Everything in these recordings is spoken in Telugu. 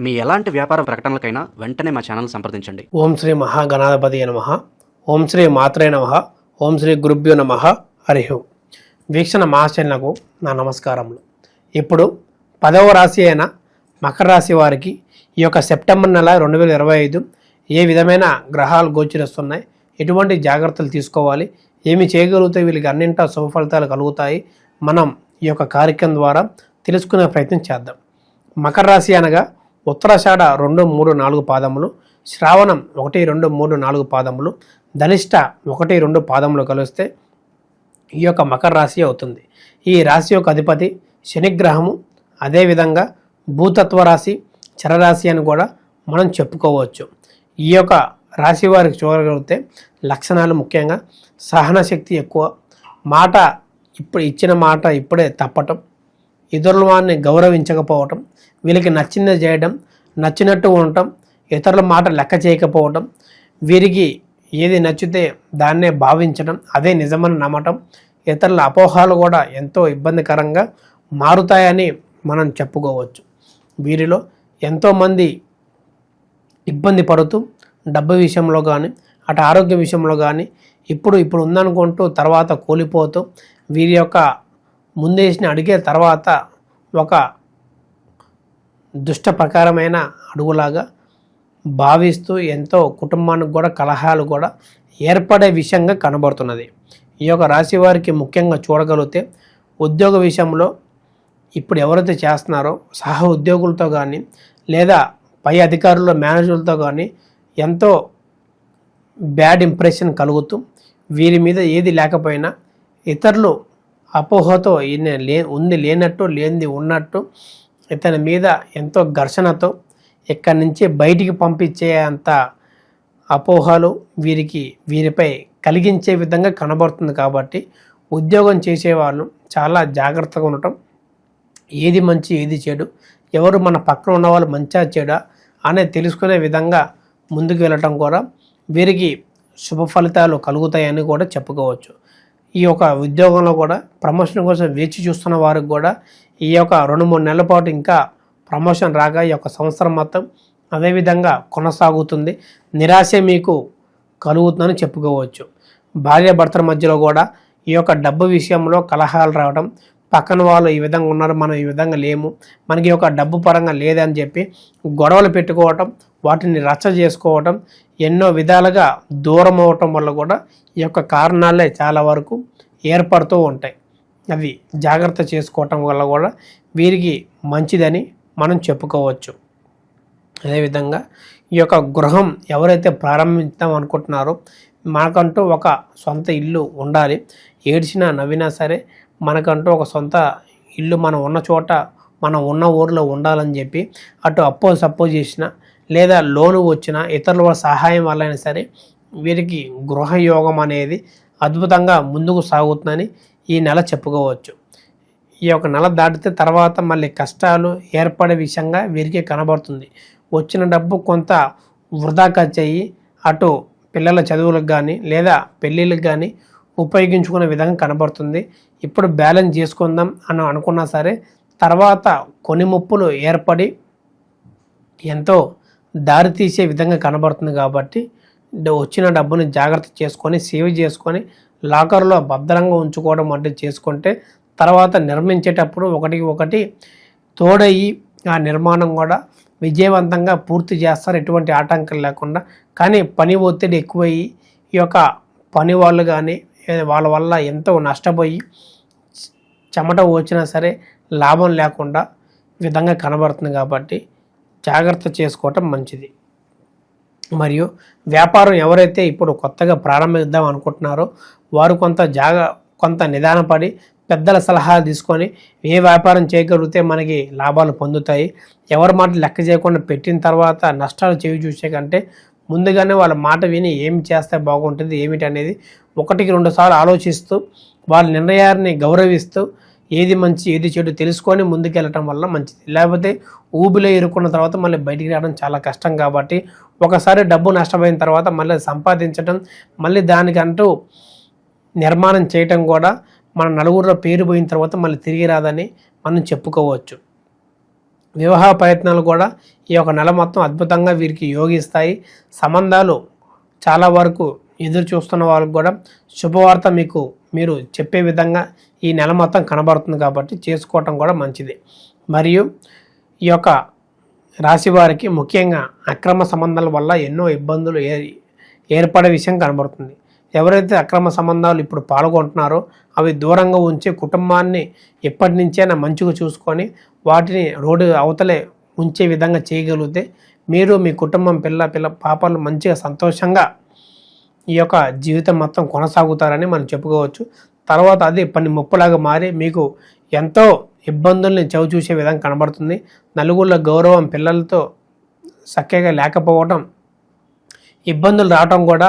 మీ ఎలాంటి వ్యాపార ప్రకటనలకైనా వెంటనే మా ఛానల్ సంప్రదించండి. ఓం శ్రీ మహాగణాధిపతియే నమః. ఓం శ్రీ మాత్రే నమః. ఓం శ్రీ గురుభ్యో నమః. హరి ఓం. వీక్షణ మహాశయులకు నా నమస్కారములు. ఇప్పుడు 10వ రాశి అయిన మకర రాశి వారికి ఈ యొక్క సెప్టెంబర్ నెల 2025 ఏ విధమైన గ్రహాలు గోచరిస్తున్నాయి, ఎటువంటి జాగ్రత్తలు తీసుకోవాలి, ఏమి చేయగలిగితే వీళ్ళకి అన్నింటా శుభ ఫలితాలు కలుగుతాయి, మనం ఈ యొక్క కార్యక్రమం ద్వారా తెలుసుకునే ప్రయత్నం చేద్దాం. మకర రాశి అనగా ఉత్తరాషాఢ 2, 3, 4 పాదములు, శ్రావణం 1, 2, 3, 4 పాదములు, ధనిష్ట 1, 2 పాదములు కలిస్తే ఈ యొక్క మకర రాశి అవుతుంది. ఈ రాశి యొక్క అధిపతి శనిగ్రహము. అదేవిధంగా భూతత్వ రాశి, చరరాశి అని కూడా మనం చెప్పుకోవచ్చు. ఈ యొక్క రాశి వారికి చూడగలిగితే లక్షణాలు ముఖ్యంగా సహన శక్తి ఎక్కువ, మాట ఇచ్చిన మాట ఇప్పుడే తప్పటం, ఇతరుల వారిని గౌరవించకపోవటం, వీళ్ళకి నచ్చింది చేయడం, నచ్చినట్టు ఉండటం, ఇతరుల మాట లెక్క చేయకపోవటం, వీరికి ఏది నచ్చితే దాన్నే భావించడం, అదే నిజమని నమ్మటం, ఇతరుల అపోహాలు కూడా ఎంతో ఇబ్బందికరంగా మారుతాయని మనం చెప్పుకోవచ్చు. వీరిలో ఎంతోమంది ఇబ్బంది పడుతూ డబ్బు విషయంలో కానీ, అటు ఆరోగ్య విషయంలో కానీ ఇప్పుడు ఉందనుకుంటూ తర్వాత కూలిపోతూ వీరి యొక్క ముందేసిన అడిగే తర్వాత ఒక దుష్ట ప్రకారమైన అడుగులాగా భావిస్తూ ఎంతో కుటుంబానికి కూడా కలహాలు కూడా ఏర్పడే విషయంగా కనబడుతున్నది. ఈ యొక్క రాశి వారికి ముఖ్యంగా చూడగలిగితే ఉద్యోగ విషయంలో ఇప్పుడు ఎవరైతే చేస్తున్నారో సహ ఉద్యోగులతో కానీ లేదా పై అధికారుల మేనేజర్లతో కానీ ఎంతో బ్యాడ్ ఇంప్రెషన్ కలుగుతూ వీరి మీద ఏది లేకపోయినా ఇతరులు అపోహతో ఈయన ఉంది లేనట్టు, లేనిది ఉన్నట్టు ఇతని మీద ఎంతో ఘర్షణతో ఇక్కడి నుంచి బయటికి పంపించే అంత అపోహలు వీరిపై కలిగించే విధంగా కనబడుతుంది. కాబట్టి ఉద్యోగం చేసేవాళ్ళు చాలా జాగ్రత్తగా ఉండటం, ఏది మంచి ఏది చెడు, ఎవరు మన పక్కన ఉన్నవాళ్ళు మంచా చెడా అనేది తెలుసుకునే విధంగా ముందుకు వెళ్ళటం కూడా వీరికి శుభ ఫలితాలు కలుగుతాయని కూడా చెప్పుకోవచ్చు. ఈ యొక్క ఉద్యోగంలో కూడా ప్రమోషన్ కోసం వేచి చూస్తున్న వారికి కూడా ఈ యొక్క 2-3 నెలల పాటు ఇంకా ప్రమోషన్ రాగా ఈ యొక్క సంవత్సరం మొత్తం అదేవిధంగా కొనసాగుతుంది. నిరాశ మీకు కలుగుతుందని చెప్పుకోవచ్చు. భార్యాభర్తల మధ్యలో కూడా ఈ యొక్క డబ్బు విషయంలో కలహాలు రావడం, పక్కన వాళ్ళు ఈ విధంగా ఉన్నారు, మనం ఈ విధంగా లేము, మనకి ఒక డబ్బు పరంగా లేదని చెప్పి గొడవలు పెట్టుకోవటం, వాటిని రచ్చ చేసుకోవటం, ఎన్నో విధాలుగా దూరం అవటం వల్ల కూడా ఈ యొక్క కారణాలే చాలా వరకు ఏర్పడుతూ ఉంటాయి. అవి జాగ్రత్త చేసుకోవటం వల్ల కూడా వీరికి మంచిదని మనం చెప్పుకోవచ్చు. అదేవిధంగా ఈ యొక్క గృహం ఎవరైతే ప్రారంభిద్దాం అనుకుంటున్నారో మనకంటూ ఒక సొంత ఇల్లు ఉండాలి, ఏడ్చినా నవ్వినా సరే మనకంటూ ఒక సొంత ఇల్లు మనం ఉన్న చోట మనం ఉన్న ఊరిలో ఉండాలని చెప్పి అటు సపోజ్ చేసిన లేదా లోను వచ్చిన ఇతరుల సహాయం వల్లైనా సరే వీరికి గృహయోగం అనేది అద్భుతంగా ముందుకు సాగుతుందని ఈ నెల చెప్పుకోవచ్చు. ఈ యొక్క నెల దాటితే తర్వాత మళ్ళీ కష్టాలు ఏర్పడే విషయంగా వీరికి కనబడుతుంది. వచ్చిన డబ్బు కొంత వృధా ఖర్చు అయ్యి అటు పిల్లల చదువులకు కానీ లేదా పెళ్ళిళ్ళకి కానీ ఉపయోగించుకునే విధంగా కనబడుతుంది. ఇప్పుడు బ్యాలెన్స్ చేసుకుందాం అని అనుకున్నా సరే తర్వాత కొన్ని ముప్పులు ఏర్పడి ఎంతో దారి తీసే విధంగా కనబడుతుంది. కాబట్టి వచ్చిన డబ్బుని జాగ్రత్త చేసుకొని సేవ్ చేసుకొని లాకర్లో భద్రంగా ఉంచుకోవడం అంటే చేసుకుంటే తర్వాత నిర్మించేటప్పుడు ఒకటి తోడయ్యి ఆ నిర్మాణం కూడా విజయవంతంగా పూర్తి చేస్తారు, ఎటువంటి ఆటంకం లేకుండా. కానీ పని ఒత్తిడి ఎక్కువయ్యి ఈ యొక్క పని వాళ్ళు కానీ వాళ్ళ వల్ల ఎంతో నష్టపోయి చెమట వచ్చినా సరే లాభం లేకుండా విధంగా కనబడుతుంది. కాబట్టి జాగ్రత్త చేసుకోవటం మంచిది. మరియు వ్యాపారం ఎవరైతే ఇప్పుడు కొత్తగా ప్రారంభిద్దాం అనుకుంటున్నారో వారు కొంత నిదానపడి పెద్దల సలహాలు తీసుకొని ఏ వ్యాపారం చేయగలిగితే మనకి లాభాలు పొందుతాయి, ఎవరి మాట లెక్క చేయకుండా పెట్టిన తర్వాత నష్టాలు చేయి చూసే కంటే ముందుగానే వాళ్ళ మాట విని ఏమి చేస్తే బాగుంటుంది ఏమిటి అనేది 1-2 సార్లు ఆలోచిస్తూ వాళ్ళ నిర్ణయాన్ని గౌరవిస్తూ ఏది మంచి ఏది చెడు తెలుసుకొని ముందుకెళ్ళటం వల్ల మంచిది. లేకపోతే ఊబిలో ఇరుక్కున్న తర్వాత మళ్ళీ బయటికి రావడం చాలా కష్టం. కాబట్టి ఒకసారి డబ్బు నష్టపోయిన తర్వాత మళ్ళీ సంపాదించడం, మళ్ళీ దానికంటూ నిర్మాణం చేయటం కూడా మన నలుగురిలో పేరు పోయిన తర్వాత మళ్ళీ తిరిగి రాదని మనం చెప్పుకోవచ్చు. వివాహ ప్రయత్నాలు కూడా ఈ యొక్క నెల మొత్తం అద్భుతంగా వీరికి యోగిస్తాయి. సంబంధాలు చాలా వరకు ఎదురు చూస్తున్న వాళ్ళకు కూడా శుభవార్త మీరు చెప్పే విధంగా ఈ నెల మొత్తం కనబడుతుంది కాబట్టి చేసుకోవటం కూడా మంచిది. మరియు ఈ యొక్క రాశి వారికి ముఖ్యంగా అక్రమ సంబంధాల వల్ల ఎన్నో ఇబ్బందులు ఏర్పడే విషయం కనబడుతుంది. ఎవరైతే అక్రమ సంబంధాలు ఇప్పుడు పాల్గొంటున్నారో అవి దూరంగా ఉంచి కుటుంబాన్ని ఎప్పటి నుంచైనా మంచిగా చూసుకొని వాటిని రోడ్డు అవతలే ఉంచే విధంగా చేయగలిగితే మీరు మీ కుటుంబం పిల్ల పాపలు మంచిగా సంతోషంగా ఈ యొక్క జీవితం మొత్తం కొనసాగుతారని మనం చెప్పుకోవచ్చు. తర్వాత అది పని ముప్పులాగా మారి మీకు ఎంతో ఇబ్బందుల్ని చవిచూసే విధంగా కనబడుతుంది. నలుగురిలో గౌరవం పిల్లలతో చక్కగా లేకపోవటం, ఇబ్బందులు రావటం కూడా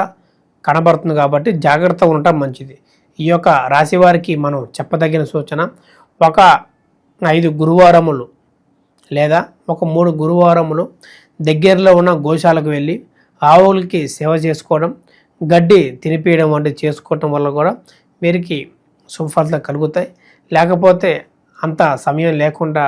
కనబడుతుంది కాబట్టి జాగ్రత్తగా ఉండటం మంచిది. ఈ యొక్క రాశి వారికి మనం చెప్పదగిన సూచన, ఒక 5 గురువారములు లేదా ఒక 3 గురువారములు దగ్గరలో ఉన్న గోశాలకు వెళ్ళి ఆవులకి సేవ చేసుకోవడం, గడ్డి తినిపించడం వంటివి చేసుకోవటం వల్ల కూడా వీరికి శుభఫలితాలు కలుగుతాయి. లేకపోతే అంత సమయం లేకుండా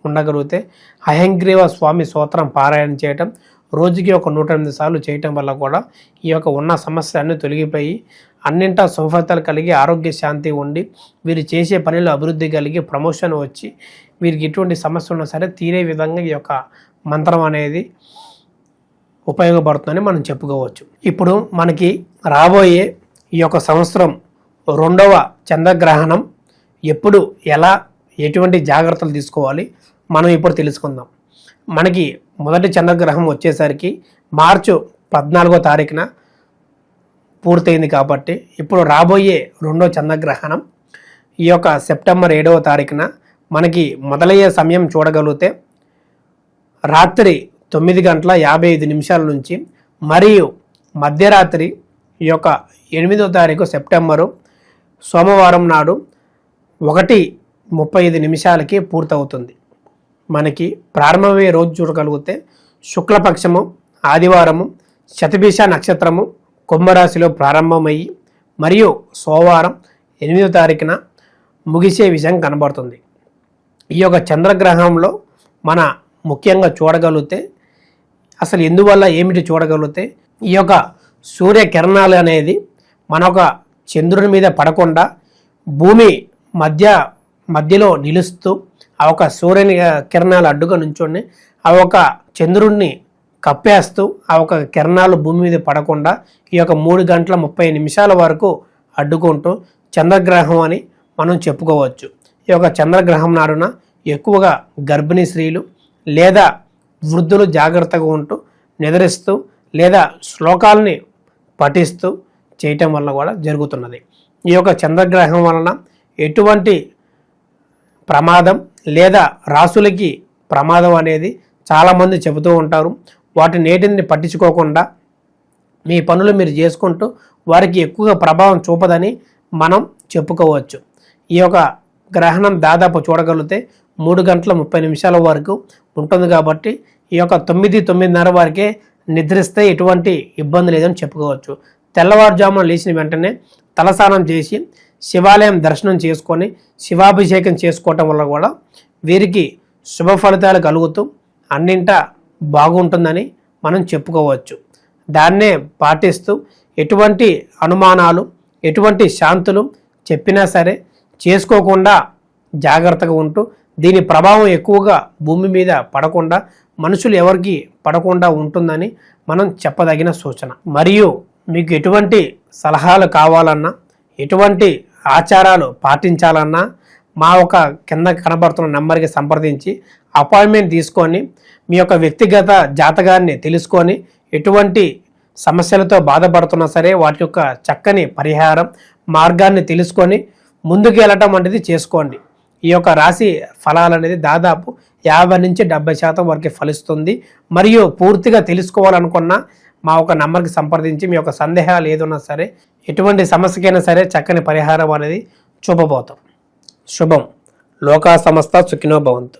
ఉండగలిగితే అహంగ్రీవ స్వామి స్తోత్రం పారాయణ చేయటం రోజుకి ఒక 108 సార్లు చేయటం వల్ల కూడా ఈ యొక్క ఉన్న సమస్యలు అన్నీ తొలగిపోయి అన్నింటా శుభఫలితాలు కలిగి ఆరోగ్య శాంతి ఉండి వీరు చేసే పనిలో అభివృద్ధి కలిగి ప్రమోషన్ వచ్చి వీరికి ఎటువంటి సమస్య ఉన్నా సరే తీరే విధంగా ఈ యొక్క మంత్రం అనేది ఉపయోగపడుతుందని మనం చెప్పుకోవచ్చు. ఇప్పుడు మనకి రాబోయే ఈ యొక్క సంవత్సరం 2వ చంద్రగ్రహణం ఎప్పుడు, ఎలా, ఎటువంటి జాగ్రత్తలు తీసుకోవాలి మనం ఇప్పుడు తెలుసుకుందాం. మనకి మొదటి చంద్రగ్రహం వచ్చేసరికి మార్చి 14వ తారీఖున పూర్తయింది కాబట్టి ఇప్పుడు రాబోయే 2వ చంద్రగ్రహణం ఈ యొక్క సెప్టెంబర్ 7వ తారీఖున మనకి మొదలయ్యే సమయం చూడగలిగితే రాత్రి 9:55 నుంచి మరియు మధ్యరాత్రి ఈ యొక్క 8వ తారీఖు సెప్టెంబరు సోమవారం నాడు 1:35 పూర్తవుతుంది. మనకి ప్రారంభమయ్యే రోజు చూడగలిగితే శుక్లపక్షము ఆదివారము శతభిష నక్షత్రము కుంభరాశిలో ప్రారంభమయ్యి మరియు సోమవారం 8వ తారీఖున ముగిసే విషయం కనబడుతుంది. ఈ యొక్క చంద్రగ్రహంలో మన ముఖ్యంగా చూడగలిగితే అసలు ఎందువల్ల ఏమిటి చూడగలిగితే ఈ యొక్క సూర్యకిరణాలు అనేది మన ఒక చంద్రుని మీద పడకుండా భూమి మధ్యలో నిలుస్తూ ఆ ఒక సూర్యుని కిరణాలు అడ్డుగా నుంచొని ఆ ఒక చంద్రుడిని కప్పేస్తూ ఆ ఒక కిరణాలు భూమి మీద పడకుండా ఈ యొక్క 3:30 వరకు అడ్డుకుంటూ చంద్రగ్రహం అని మనం చెప్పుకోవచ్చు. ఈ యొక్క చంద్రగ్రహం నాడున ఎక్కువగా గర్భిణీ స్త్రీలు లేదా వృద్ధులు జాగ్రత్తగా ఉంటూ నిద్రిస్తూ లేదా శ్లోకాలని పఠిస్తూ చేయటం వల్ల కూడా జరుగుతున్నది. ఈ యొక్క చంద్రగ్రహం వలన ఎటువంటి ప్రమాదం లేదా రాసులకి ప్రమాదం అనేది చాలామంది చెబుతూ ఉంటారు. వాటి నేటిని పట్టించుకోకుండా మీ పనులు మీరు చేసుకుంటూ వారికి ఎక్కువగా ప్రభావం చూపదని మనం చెప్పుకోవచ్చు. ఈ యొక్క గ్రహణం దాదాపు చూడగలిగితే 3:30 వరకు ఉంటుంది కాబట్టి ఈ యొక్క 9:30 వరకే నిద్రిస్తే ఎటువంటి ఇబ్బంది లేదని చెప్పుకోవచ్చు. తెల్లవారుజామున లేచిన వెంటనే తలస్నానం చేసి శివాలయం దర్శనం చేసుకొని శివాభిషేకం చేసుకోవటం వల్ల కూడా వీరికి శుభ ఫలితాలు కలుగుతూ అన్నింటా బాగుంటుందని మనం చెప్పుకోవచ్చు. దాన్నే పాటిస్తూ ఎటువంటి అనుమానాలు ఎటువంటి శాంతులు చెప్పినా సరే చేసుకోకుండా జాగ్రత్తగా ఉంటూ దీని ప్రభావం ఎక్కువగా భూమి మీద పడకుండా మనుషులు ఎవరికి పడకుండా ఉంటుందని మనం చెప్పదగిన సూచన. మరియు మీకు ఎటువంటి సలహాలు కావాలన్నా ఎటువంటి ఆచారాలు పాటించాలన్నా మా ఒక కింద కనబడుతున్న నెంబర్కి సంప్రదించి అపాయింట్మెంట్ తీసుకొని మీ యొక్క వ్యక్తిగత జాతకాన్ని తెలుసుకొని ఎటువంటి సమస్యలతో బాధపడుతున్నా సరే వాటి యొక్క చక్కని పరిహారం మార్గాన్ని తెలుసుకొని ముందుకు వెళ్ళటం అనేది చేసుకోండి. ఈ యొక్క రాశి ఫలాలు అనేది దాదాపు 50 నుంచి 70% వరకు ఫలిస్తుంది. మరియు పూర్తిగా తెలుసుకోవాలనుకున్న మా ఒక నంబర్కి సంప్రదించి మీ యొక్క సందేహాలు ఏదైనా సరే ఎటువంటి సమస్యకైనా సరే చక్కని పరిహారం అనేది చూపబోతాం. శుభం. లోకా సమస్త సుఖినో భవంతు.